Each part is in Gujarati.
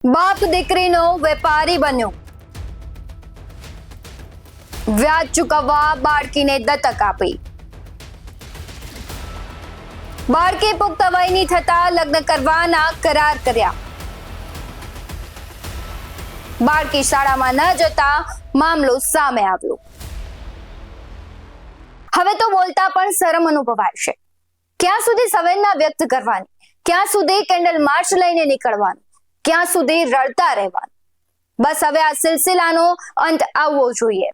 બાપ દીકરીનો વેપારી બન્યો. વ્યાજ ચૂકવવા બાળકીને દત્તક આપી. બાળકી પુખ્ત વયની થતા લગ્ન કરવાના કરાર કર્યા. બાળકી શાળામાં ન જતા મામલો સામે આવ્યો. હવે તો બોલતા પણ શરમ અનુભવાય છે. ક્યાં સુધી સંવેદના વ્યક્ત કરવાની, ક્યાં સુધી કેન્ડલ માર્ચ લઈને નીકળવાનું, ક્યાં સુધી રડતા રહેવાનું. બસ હવે આ સિલસિલાનો અંત આવવો જોઈએ,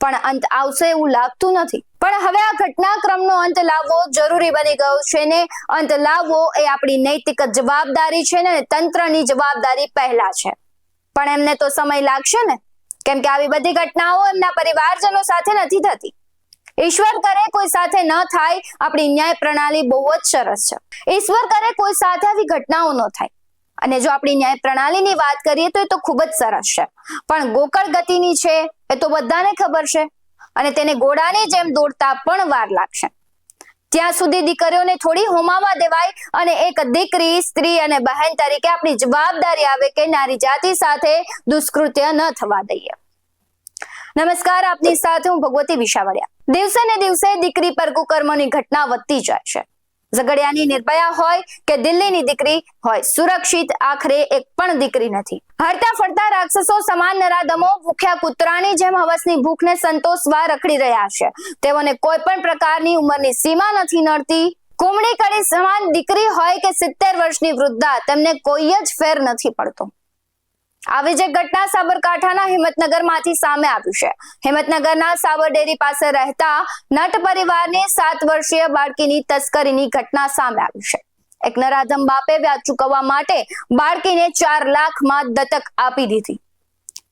પણ અંત આવશે એવું લાગતું નથી. પણ હવે આ ઘટનાક્રમનો અંત લાવવો જરૂરી બની ગયો છે ને અંત લાવવો એ આપણી નૈતિક જવાબદારી છે ને તંત્રની જવાબદારી પહેલા છે. પણ એમને તો સમય લાગશે ને, કેમ કે આવી બધી ઘટનાઓ એમના પરિવારજનો સાથે નથી થતી. ઈશ્વર કરે કોઈ સાથે ન થાય. આપણી ન્યાય પ્રણાલી બહુ જ સરસ છે. ઈશ્વર કરે કોઈ સાથે આવી ઘટનાઓ ન થાય. અને જો આપણી ન્યાય પ્રણાલીની વાત કરીએ તો એ તો ખૂબ જ સરસ છે, પણ ગોકળ ગતિની છે એ તો બધાને ખબર છે, અને તેને ઘોડાની જેમ દોડતા પણ વાર લાગશે. ત્યાં સુધી દીકરીઓને થોડી હોમાવા દેવાય અને એક દીકરી, સ્ત્રી અને બહેન તરીકે આપણી જવાબદારી આવે કે નારી જાતિ સાથે દુષ્કૃત્ય ન થવા દઈએ. નમસ્કાર, આપની સાથે હું ભગવતી વિશાવડિયા. દિવસે ને દિવસે દીકરી પર કુકર્મોની ઘટના વધતી જાય છે. ઝઘડિયાની નિર્ભયા હોય કે દિલ્હીની દીકરી હોય, સુરક્ષિત આખરે એક પણ દીકરી નથી. હરતા ફરતા રાક્ષસો સમાન નરાધમો ભૂખ્યા કૂતરાની જેમ હવસની ભૂખને સંતોષવા રખડી રહ્યા છે. તેઓને કોઈ પણ પ્રકારની ઉંમરની સીમા નથી નડતી. કુમળી કડી સમાન દીકરી હોય કે 70 વર્ષની વૃદ્ધા, તેમને કોઈ જ ફેર નથી પડતો. આવી જ ઘટના સાબરકાંઠાના હિંમતનગરમાંથી સામે આવ્યું છે. હિંમતનગરના સાબરડેરી પાસે રહેતા નટ પરિવારની 7 વર્ષીય બાળકીની તસ્કરીની ઘટના સામે આવી છે. એક નરાધમ બાપે વ્યાજ ચૂકવવા માટે બાળકીને 4 લાખમાં દત્તક આપી દીધી.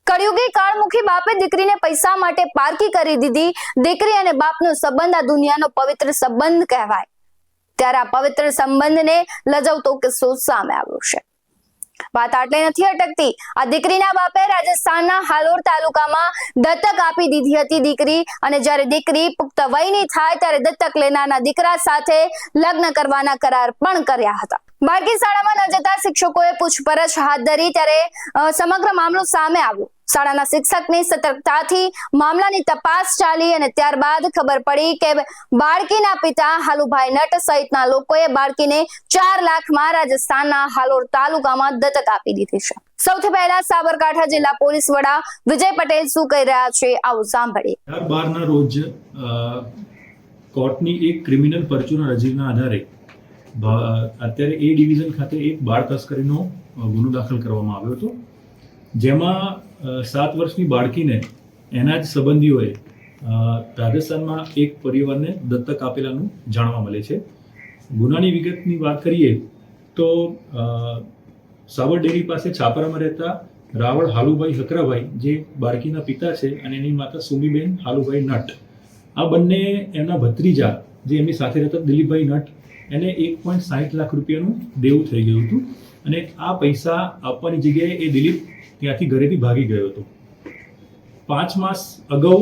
કળિયુગી કાળમુખી બાપે દીકરીને પૈસા માટે પારકી કરી દીધી. દીકરી અને બાપનો સંબંધ આ દુનિયાનો પવિત્ર સંબંધ કહેવાય. ત્યારે આ પવિત્ર સંબંધને લજવતો કિસ્સો સામે આવ્યો છે. વાત આટલે નથી અટકતી. આ દીકરીના બાપે રાજસ્થાનના હાલોર તાલુકામાં દત્તક આપી દીધી હતી દીકરી, અને જ્યારે દીકરી પુખ્ત વયની થાય ત્યારે દત્તક લેનારના દીકરા સાથે લગ્ન કરવાના કરાર પણ કર્યા હતા. બાળકી શાળામાં ન જતા શિક્ષકોએ પૂછપરછ હાથ ધરી ત્યારે સમગ્ર મામલો સામે આવ્યો. શાળાના શિક્ષકની સતર્કતાથી મામલાની તપાસ ચાલી અને ત્યારબાદ ખબર પડી કે બાળકીના પિતા હાલુભાઈ નટ સહિતના લોકોએ બાળકીને 4 લાખમાં રાજસ્થાનના હાલોર તાલુકામાં દત્તક આપી દીધી છે. સૌથી પહેલા સાબરકાંઠા જિલ્લા પોલીસ વડા વિજય પટેલ શું કહી રહ્યા છે, આવું સાંભળીએ. 12 રોજ કોર્ટની એક ક્રિમિનલ પરચુના રજીના આધારે અત્યારે એ ડિવિઝન ખાતે એક બાળ તસ્કરીનો ગુનો દાખલ કરવામાં આવ્યો હતો, જેમાં 7 વર્ષની બાળકીને એના જ સંબંધીઓએ રાજસ્થાનમાં એક પરિવારને દત્તક આપેલાનું જાણવા મળે છે. ગુનાની વિગતની વાત કરીએ તો સાબરડેરી પાસે છાપરામાં રહેતા રાવળ હાલુભાઈ હકરાભાઈ, જે બાળકીના પિતા છે, અને એની માતા સુમીબેન હાલુભાઈ નટ, આ બંને એમના ભત્રીજા જે એમની સાથે રહેતા દિલીપભાઈ નટ, એને 1.60 લાખ રૂપિયાનું દેવું થઈ ગયું હતું. અને આ પૈસા આપવાની જગ્યાએ એ દિલીપ ત્યાંથી ઘરેથી ભાગી ગયો હતો. 5 માસ અગાઉ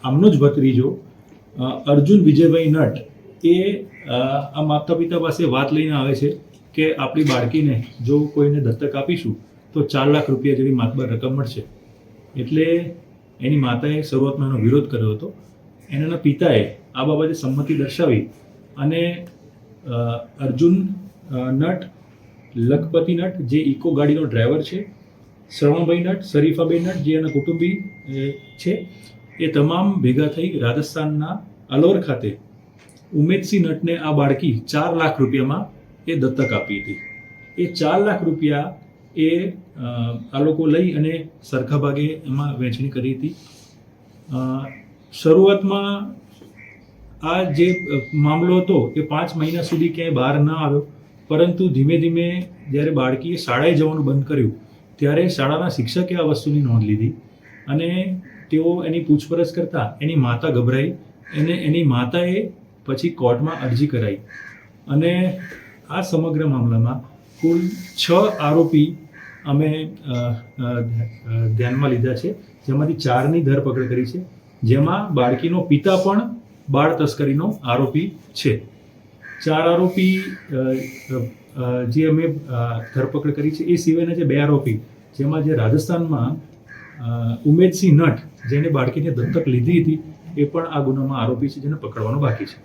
આમનો જ ભત્રીજો અર્જુન વિજયભાઈ નટ એ આ માતા પિતા પાસે વાત લઈને આવે છે કે આપણી બાળકીને જો કોઈને દત્તક આપીશું તો 4 લાખ રૂપિયા જેવી માતબર રકમ મળશે. એટલે એની માતાએ શરૂઆતમાં એનો વિરોધ કર્યો હતો. એના પિતાએ આ બાબતે સંમતિ દર્શાવી અને અર્જુન નટ, લખપતિ નટ જે ઇકો ગાડીનો ડ્રાઈવર છે, શ્રવણભાઈ નટ, શરીફાભાઈ નટ જે એના કુટુંબી છે, એ તમામ ભેગા થઈ રાજસ્થાનના અલોર ખાતે ઉમેદસિંહ નટને આ બાળકી 4 લાખ રૂપિયામાં એ દત્તક આપી હતી. એ 4 લાખ રૂપિયા એ આ લોકો લઈ અને સરખા ભાગે એમાં વહેંચણી કરી હતી. શરૂઆતમાં આ જે મામલો હતો એ 5 મહિના સુધી ક્યાંય બહાર ન આવ્યો, પરંતુ ધીમે ધીમે જ્યારે બાળકીએ શાળાએ જવાનું બંધ કર્યું ત્યારે શાળાના શિક્ષકે આ વસ્તુની નોંધ લીધી અને તેઓ એની પૂછપરછ કરતા એની માતા ગભરાઈ અને એની માતાએ પછી કોર્ટમાં અરજી કરાઈ. અને આ સમગ્ર મામલામાં કુલ 6 આરોપી અમે ધ્યાનમાં લીધા છે, જેમાંથી 4ની ધરપકડ કરી છે, જેમાં બાળકીનો પિતા પણ બાળ તસ્કરીનો આરોપી છે. 4 આરોપી જે અમે ધરપકડ કરી છે એ સિવાયના જે 2 આરોપી, જેમાં જે રાજસ્થાનમાં ઉમેદસિંહ નટ જેને બાળકીને દત્તક લીધી હતી, એ પણ આ ગુનામાં આરોપી છે, જેને પકડવાનો બાકી છે.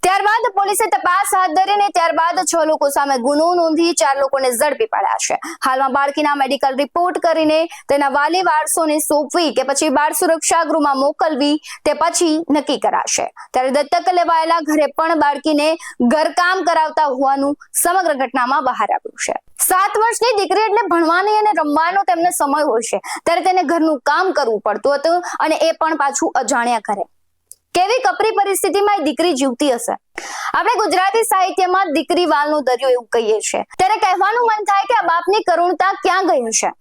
ત્યારબાદ પોલીસે તપાસ હાથ ધરીને ત્યારબાદ 6 લોકો સામે ગુનો નોંધી 4 લોકોને ઝડપી પાડ્યા છે. હાલમાં બાળકીના મેડિકલ રિપોર્ટ કરીને તેના વાલી વારસોને સોંપવી કે પછી બાળ સુરક્ષા ગૃહમાં મોકલવી તે પછી નક્કી કરાશે. ત્યારે દત્તક લેવાયેલા ઘરે પણ બાળકીને ઘરકામ કરાવતા હોવાનું સમગ્ર ઘટનામાં બહાર આવ્યું છે. 7 વર્ષની દીકરી એટલે ભણવાની અને રમવાનો તેમને સમય હોય છે, ત્યારે તેને ઘરનું કામ કરવું પડતું હતું, અને એ પણ પાછું અજાણ્યા ઘરે. કેવી કપરી પરિસ્થિતિમાં એ દીકરી જીવતી હશે. આપણે ગુજરાતી સાહિત્યમાં દીકરી વાલનો દરિયો એવું કહીએ છીએ, ત્યારે કહેવાનું મન થાય કે આ બાપની કરુણતા ક્યાં ગઈ હશે.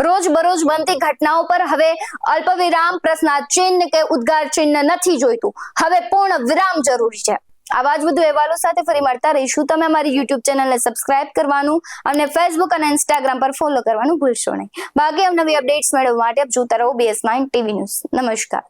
રોજ બરોજ બનતી ઘટનાઓ પર હવે અલ્પવિરામ, પ્રશ્નાર્થ ચિહ્ન કે ઉદ્ગાર ચિહ્ન નથી જોઈતું, હવે પૂર્ણ વિરામ જરૂરી છે. આવા જ વધુ અહેવાલો સાથે ફરી મળતા રહીશું. તમે અમારી YouTube ચેનલને સબસ્ક્રાઇબ કરવાનું, અમને Facebook અને Instagram પર ફોલો કરવાનું ભૂલશો નહીં. બાકી અવનવી અપડેટ્સ મેળવવા માટે આપ જોતા રહો BS9 TV ન્યૂઝ. નમસ્કાર.